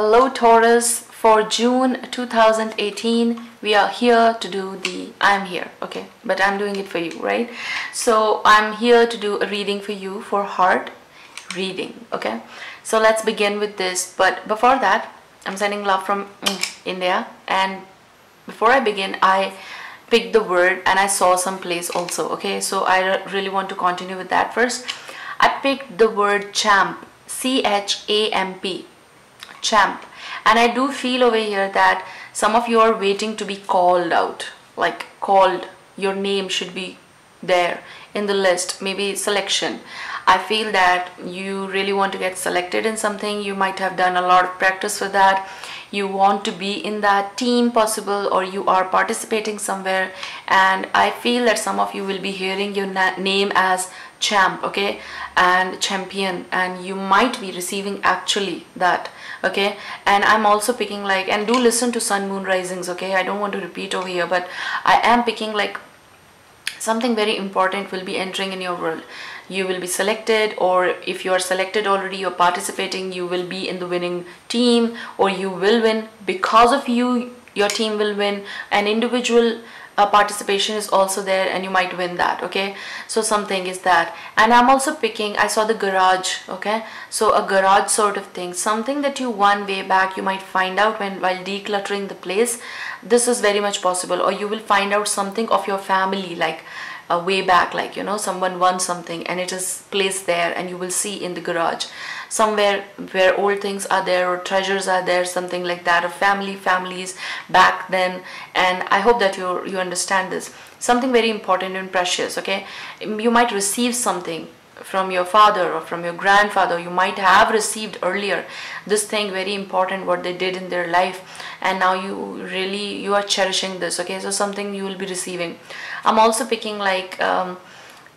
Hello Taurus, for June 2018 we are here to do I'm here, okay, but I'm doing it for you, right? So I'm here to do a reading for you for heart reading, okay? So let's begin with this, but before that I'm sending love from India, and before I begin I picked the word and I saw some place also, okay? So I really want to continue with that first. I picked the word champ, C-H-A-M-P, champ, and I do feel over here that some of you are waiting to be called out, like called, your name should be there in the list, maybe selection. I feel that you really want to get selected in something. You might have done a lot of practice for that. You want to be in that team possible, or you are participating somewhere, and I feel that some of you will be hearing your name as champ, okay, and champion, and you might be receiving actually that, okay? And I'm also picking like, and do listen to sun moon risings, okay? I don't want to repeat over here, but I am picking like something very important will be entering in your world. You will be selected, or if you are selected already, you're participating, you will be in the winning team, or you will win because of you, your team will win. An individual participation is also there and you might win that, okay? So something is that. And I'm also picking, I saw the garage, okay? So a garage sort of thing, something that you won way back, you might find out while decluttering the place. This is very much possible. Or you will find out something of your family, like way back, like, you know, someone won something and it is placed there, and you will see in the garage somewhere where old things are there or treasures are there, something like that, of families back then. And I hope that you understand this, something very important and precious, okay? You might receive something from your father or from your grandfather. You might have received earlier this thing, very important, what they did in their life, and now you are cherishing this, okay? So something you will be receiving. I'm also picking like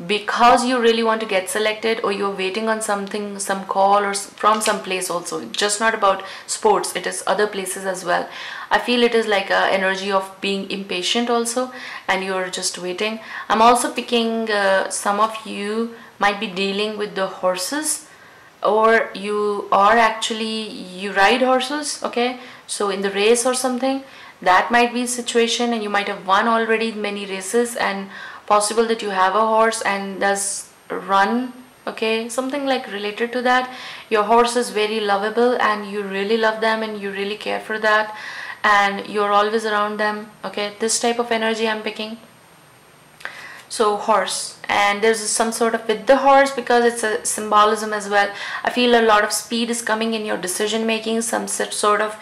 because you really want to get selected, or you're waiting on something, some call or from some place also. It's just not about sports, it is other places as well. I feel it is like a energy of being impatient also, and you're just waiting. I'm also picking some of you might be dealing with the horses, or you ride horses, okay? So in the race or something, that might be a situation, and you might have won already many races, and possible that you have a horse and does run, okay? Something like related to that. Your horse is very lovable and you really love them and you really care for that, and you're always around them, okay? This type of energy I'm picking. So horse, and there's some sort of with the horse, because it's a symbolism as well. I feel a lot of speed is coming in your decision making, some sort of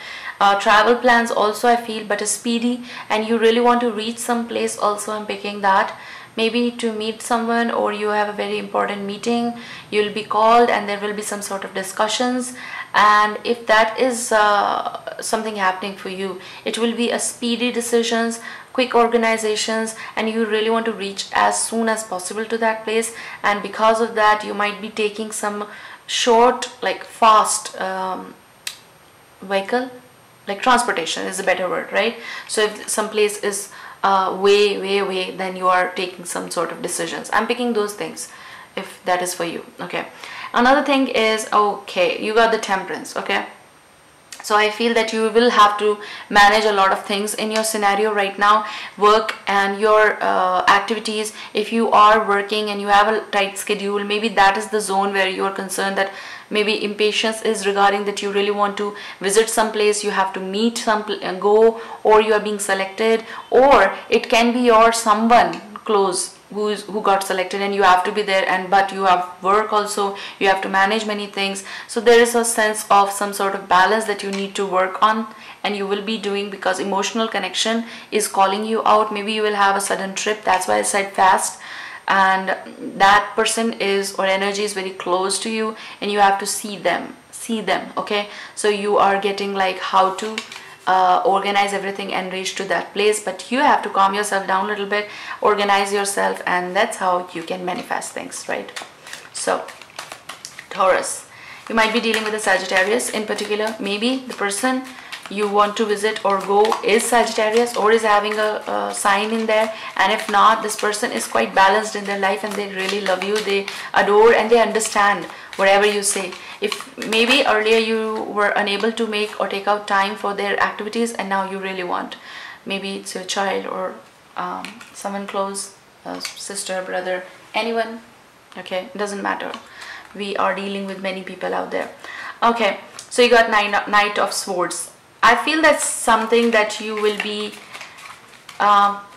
travel plans also I feel, but a speedy, and you really want to reach some place also. I'm picking that, maybe to meet someone, or you have a very important meeting, you'll be called and there will be some sort of discussions. And if that is something happening for you, it will be a speedy decisions, quick organizations, and you really want to reach as soon as possible to that place. And because of that, you might be taking some short, like fast vehicle, like transportation is a better word, right? So if some place is way, then you are taking some sort of decisions. I'm picking those things if that is for you, okay? Another thing is, okay, you got the temperance, okay? So I feel that you will have to manage a lot of things in your scenario right now, work and your activities. If you are working and you have a tight schedule, maybe that is the zone where you are concerned that maybe impatience is regarding that you really want to visit some place, you have to meet some and go, or you are being selected, or it can be your someone close who got selected and you have to be there, and but you have work also, you have to manage many things. So there is a sense of some sort of balance that you need to work on, and you will be doing, because emotional connection is calling you out. Maybe you will have a sudden trip, that's why I said fast, and that person is, or energy is very close to you, and you have to see them, okay? So you are getting like how to organize everything and reach to that place, but you have to calm yourself down a little bit, organize yourself, and that's how you can manifest things, right? So Taurus, you might be dealing with a Sagittarius in particular. Maybe the person you want to visit or go is Sagittarius, or is having a sign in there, and if not, this person is quite balanced in their life and they really love you, they adore and they understand whatever you say. If maybe earlier you were unable to make or take out time for their activities, and now you really want, maybe it's your child or someone close, sister, brother, anyone, okay, it doesn't matter. We are dealing with many people out there. Okay, so you got Knight of Swords. I feel that's something that you will be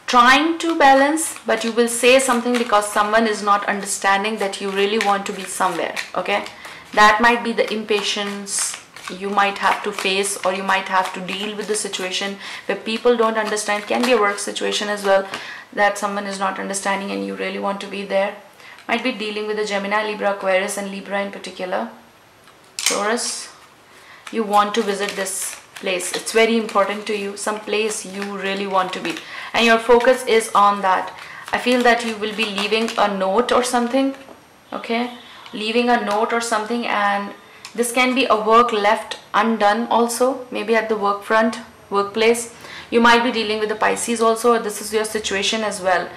trying to balance, but you will say something because someone is not understanding that you really want to be somewhere. Okay, that might be the impatience you might have to face, or you might have to deal with the situation where people don't understand. Can be a work situation as well, that someone is not understanding and you really want to be there. Might be dealing with the Gemini, Libra, Aquarius, and Libra in particular. Taurus, you want to visit this place. It's very important to you, some place you really want to be, and your focus is on that. I feel that you will be leaving a note or something. Okay, leaving a note or something, and this can be a work left undone also, maybe at the work front, workplace. You might be dealing with the Pisces also. This is your situation as well,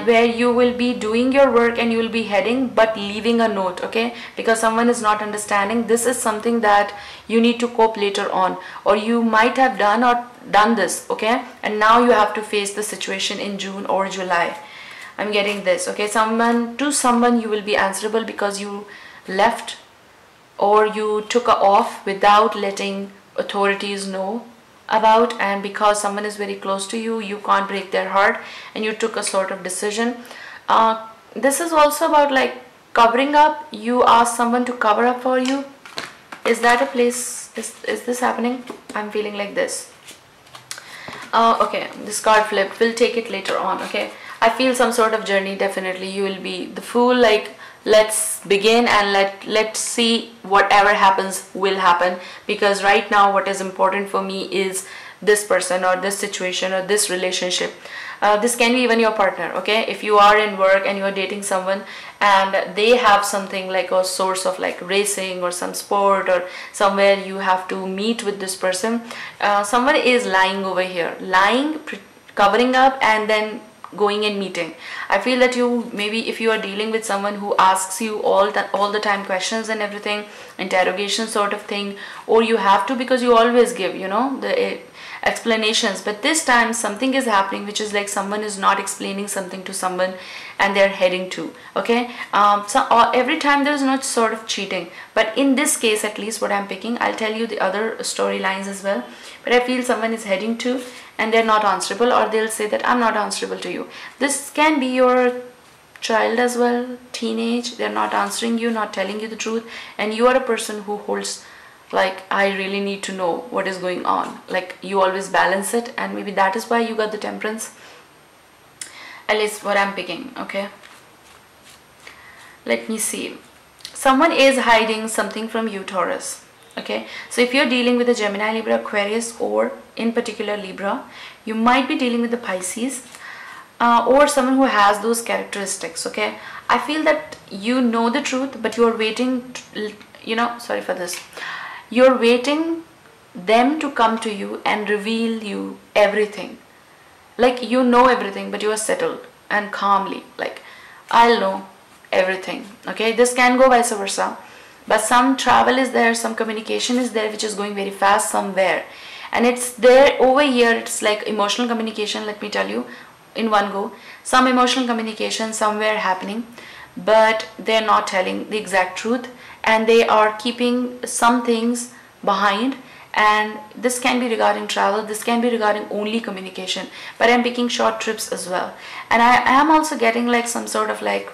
where you will be doing your work and you will be heading but leaving a note, okay, because someone is not understanding. This is something that you need to cope later on, or you might have done this, okay, and now you have to face the situation in June or July. I'm getting this, okay. To someone you will be answerable because you left or you took off without letting authorities know about, and because someone is very close to you, you can't break their heart, and you took a sort of decision. This is also about like covering up. You ask someone to cover up for you. Is that a place? Is this happening? I'm feeling like this. Okay, this card flip, we'll take it later on. Okay, I feel some sort of journey. Definitely you will be the Fool, like let's begin and let's see whatever happens will happen, because right now what is important for me is this person or this situation or this relationship. This can be even your partner, okay. If you are in work and you are dating someone and they have something like a source of like racing or some sport or somewhere you have to meet with this person, someone is lying over here, covering up and then going and meeting. I feel that you, maybe if you are dealing with someone who asks you all the time questions and everything, interrogation sort of thing, or you have to, because you always give, you know, the explanations, but this time something is happening which is like someone is not explaining something to someone and they're heading to, okay. Every time there's no sort of cheating, but in this case at least what I'm picking, I'll tell you the other storylines as well, but I feel someone is heading to and they're not answerable, or they'll say that I'm not answerable to you. This can be your child as well, teenage. They're not answering you, not telling you the truth, and you are a person who holds like, I really need to know what is going on, like you always balance it, and maybe that is why you got the Temperance. At least what I'm picking, okay. Let me see. Someone is hiding something from you, Taurus. Okay, so if you're dealing with a Gemini, Libra, Aquarius, or in particular Libra, you might be dealing with the Pisces, or someone who has those characteristics, okay. I feel that you know the truth, but you're waiting, you know, sorry for this, you're waiting them to come to you and reveal you everything. Like you know everything, but you are settled and calmly, like I'll know everything, okay. This can go vice versa. But some travel is there, some communication is there which is going very fast somewhere, and it's there over here. It's like emotional communication, let me tell you in one go. Some emotional communication somewhere happening, but they're not telling the exact truth and they are keeping some things behind, and this can be regarding travel, this can be regarding only communication, but I'm picking short trips as well. And I am also getting like some sort of like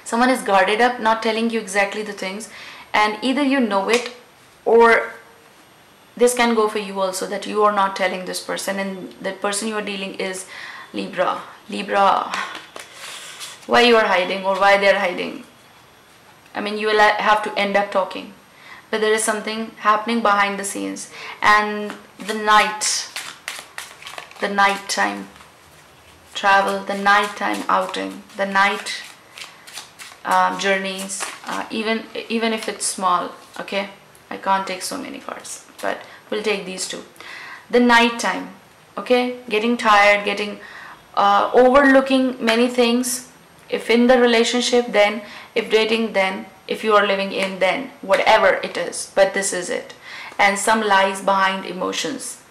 someone is guarded up, not telling you exactly the things, and either you know it, or this can go for you also, that you are not telling this person, and that person you are dealing is Libra. Why you are hiding or why they are hiding? I mean, you will have to end up talking, but there is something happening behind the scenes. And the nighttime travel, the nighttime outing, the night journeys, even if it's small, okay. I can't take so many cards, but we'll take these two. The nighttime, okay, getting tired, getting overlooking many things. If in the relationship, then if dating, then if you are living in, then whatever it is, but this is it. And some lies behind emotions.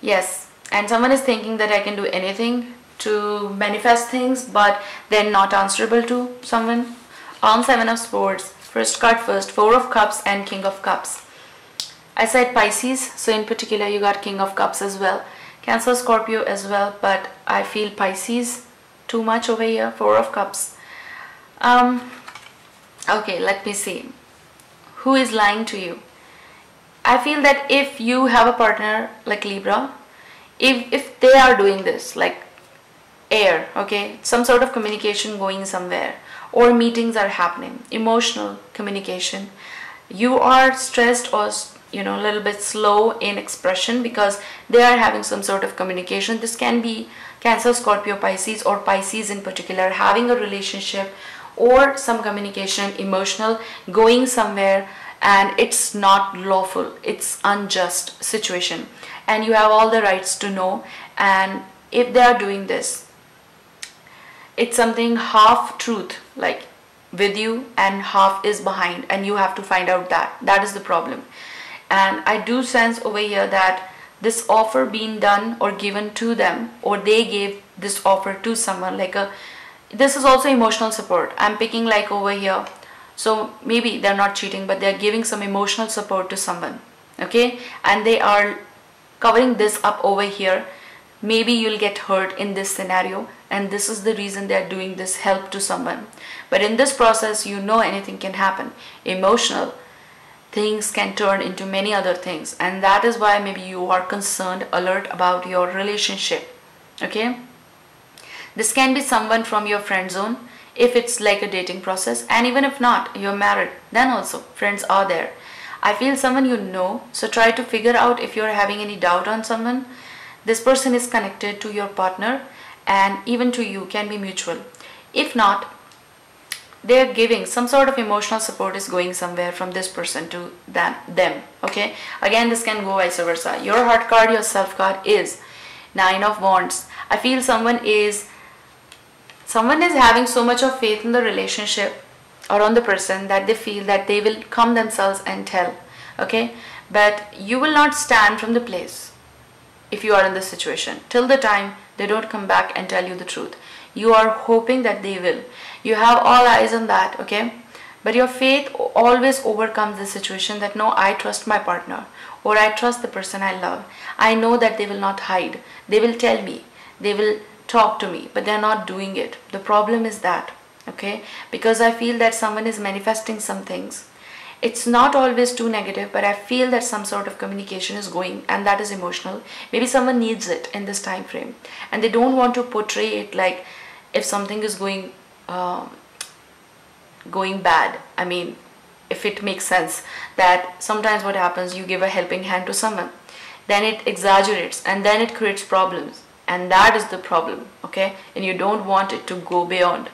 Yes, and someone is thinking that I can do anything to manifest things, but they're not answerable to someone. On 7 of Swords, first card first, 4 of Cups and King of Cups. I said Pisces, so in particular you got King of Cups as well. Cancer, Scorpio as well, but I feel Pisces too much over here, 4 of Cups. Okay, let me see. Who is lying to you? I feel that if you have a partner like Libra, if they are doing this, like air, okay, some sort of communication going somewhere, or meetings are happening, emotional communication, you are stressed or a little bit slow in expression because they are having some sort of communication. This can be Cancer, Scorpio, Pisces, or Pisces in particular having a relationship or some communication, emotional, going somewhere, and it's not lawful, it's unjust situation, and you have all the rights to know. And if they are doing this, it's something half truth, like with you, and half is behind, and you have to find out that is the problem. And I do sense over here that this offer being done or given to them, or they gave this offer to someone, this is also emotional support. I'm picking like over here. So maybe they're not cheating, but they're giving some emotional support to someone, okay? And they are covering this up over here. Maybe you'll get hurt in this scenario, and this is the reason they're doing this help to someone. But in this process, anything can happen. Emotional things can turn into many other things, and that is why maybe you are concerned, alert about your relationship, okay? This can be someone from your friend zone, if it's like a dating process, and even if not, you're married, then also friends are there. I feel someone so try to figure out if you're having any doubt on someone. This person is connected to your partner, and even to you, can be mutual. If not, they're giving some sort of emotional support is going somewhere from this person to them, okay? Again, this can go vice versa. Your heart card, your self card is 9 of Wands. I feel someone is having so much of faith in the relationship or on the person that they feel that they will come themselves and tell, okay? But you will not stand from the place if you are in this situation till the time they don't come back and tell you the truth. You are hoping that they will. You have all eyes on that, okay? But your faith always overcomes the situation that no, I trust my partner, or I trust the person I love. I know that they will not hide. They will tell me. They will talk to me, but they're not doing it. The problem is that, okay? Because I feel that someone is manifesting some things. It's not always too negative, but I feel that some sort of communication is going, and that is emotional. Maybe someone needs it in this time frame, and they don't want to portray it like if something is going bad. I mean, if it makes sense, that sometimes what happens, you give a helping hand to someone, then it exaggerates, and then it creates problems, and that is the problem, okay? And you don't want it to go beyond.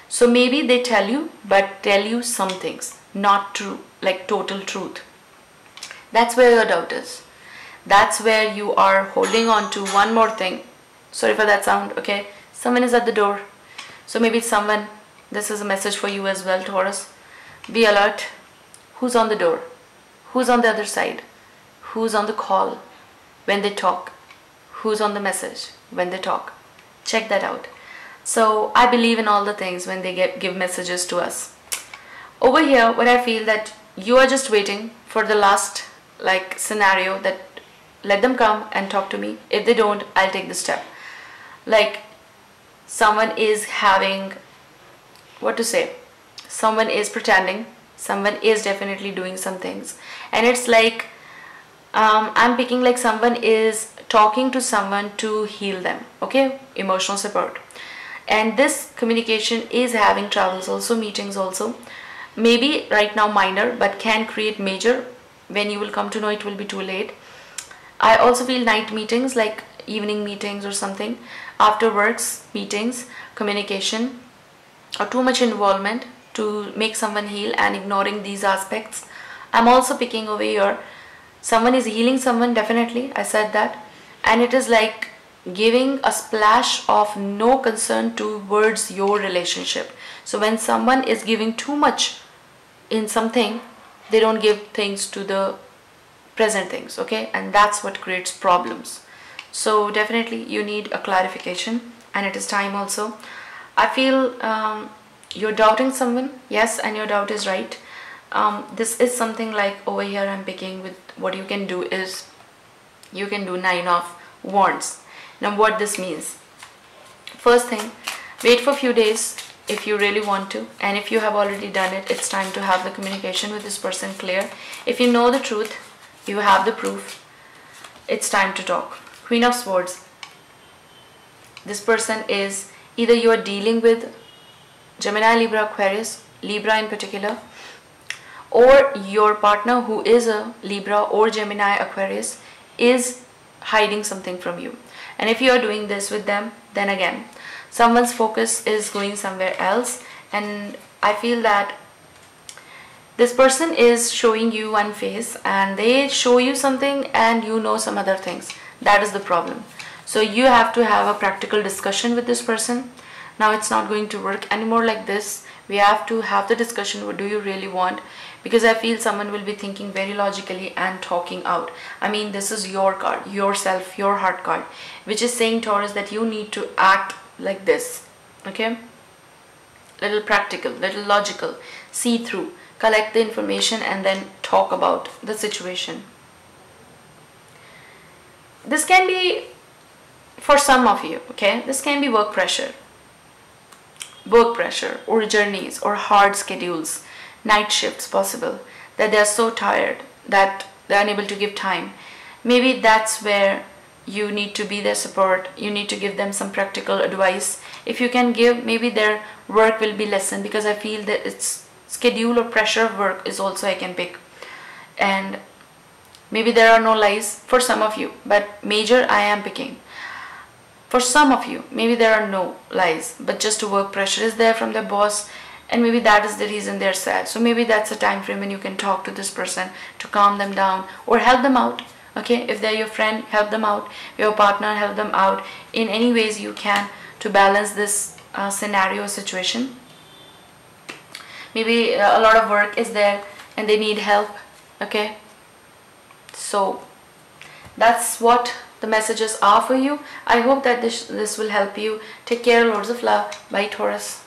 So maybe they tell you, but tell you some things, not true, like total truth. That's where your doubt is. That's where you are holding on to one more thing. Sorry for that sound, okay? Someone is at the door. So maybe it's someone. This is a message for you as well, Taurus. Be alert. Who's on the door? Who's on the other side? Who's on the call when they talk? Who's on the message when they talk? Check that out. So I believe in all the things when they give messages to us. Over here, what I feel that you are just waiting for the last scenario, that let them come and talk to me. If they don't, I'll take the step. Like someone is having, what to say, someone is pretending, someone is definitely doing some things, and it's like I'm picking like someone is talking to someone to heal them, okay? Emotional support. And this communication is having travels also, meetings also. Maybe right now minor, but can create major. When you will come to know, it will be too late. I also feel night meetings, like evening meetings or something, after works meetings, communication, or too much involvement to make someone heal and ignoring these aspects. I'm also picking over here, someone is healing someone, definitely, I said that. And it is like giving a splash of no concern towards your relationship. So when someone is giving too much in something, they don't give things to the present things, okay? And that's what creates problems. So definitely you need a clarification, and it is time also. I feel you're doubting someone, yes, and your doubt is right. This is something like over here I'm picking with what you can do is you can do 9 of Wands. Now what this means, first thing, wait for a few days if you really want to, and if you have already done it, it's time to have the communication with this person clear. If you know the truth, you have the proof, it's time to talk. Queen of Swords, this person is either you are dealing with Gemini, Libra, Aquarius, Libra in particular, or your partner who is a Libra or Gemini, Aquarius is hiding something from you. And if you are doing this with them, then again someone's focus is going somewhere else, and I feel that this person is showing you one face and they show you something and you know some other things. That is the problem. So you have to have a practical discussion with this person. Now it's not going to work anymore like this. We have to have the discussion, what do you really want? Because I feel someone will be thinking very logically and talking out. I mean, this is your card, yourself, your heart card, which is saying, Taurus, that you need to act like this, okay? Little practical, little logical, see through, collect the information and then talk about the situation. This can be for some of you, okay? This can be work pressure or journeys or hard schedules, night shifts possible, that they are so tired that they are unable to give time. Maybe that's where you need to be their support. You need to give them some practical advice. If you can give, maybe their work will be lessened, because I feel that it's schedule or pressure of work is also I can pick. And maybe there are no lies for some of you, but major I am picking. For some of you, maybe there are no lies, but just a work pressure is there from their boss, and maybe that is the reason they're sad. So maybe that's a time frame when you can talk to this person to calm them down or help them out. Okay, if they're your friend, help them out. Your partner, help them out in any ways you can to balance this scenario situation. Maybe a lot of work is there and they need help. Okay, so that's what the messages are for you. I hope that this will help you. Take care. Loads of love. Bye, Taurus.